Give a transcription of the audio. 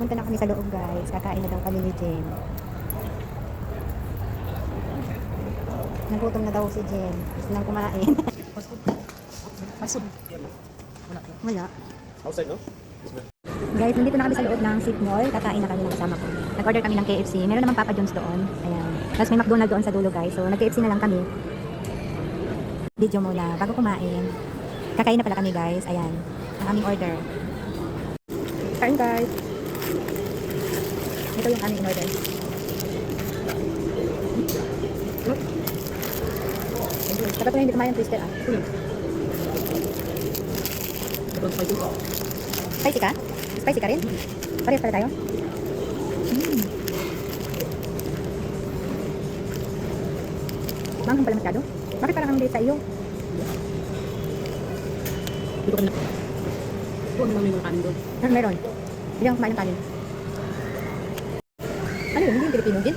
Punta na kami sa loob guys. Kakain na daw kami ni Jen. Nagutom na daw si Jen. Gusto nang kumain. Pasok. Wala. Outside, no? Guys, nandito na kami sa loob ng Sweet Mall. Kakain na kami ng kasama ko. Nag-order kami ng KFC. Meron naman Papa John's doon. Ayan. Tapos may McDonald's doon sa dulo guys. So nag-KFC na lang kami. Video muna bago kumain. Kakain na pala kami guys. Ayan. Ang aming order. Kain guys. Ito yung aming in-order. Dapat ko na hindi kumain ng twister ah. Spicy ka? Spicy ka rin? Parehas pala tayo? Manghang pala masyado? Bakit parang ang date sa iyo? Dito ka na. Huwag naman may mga kanin doon. Meron. Hindi ako kumain ng kanin. Ano yun? Hindi yung Pilipino din?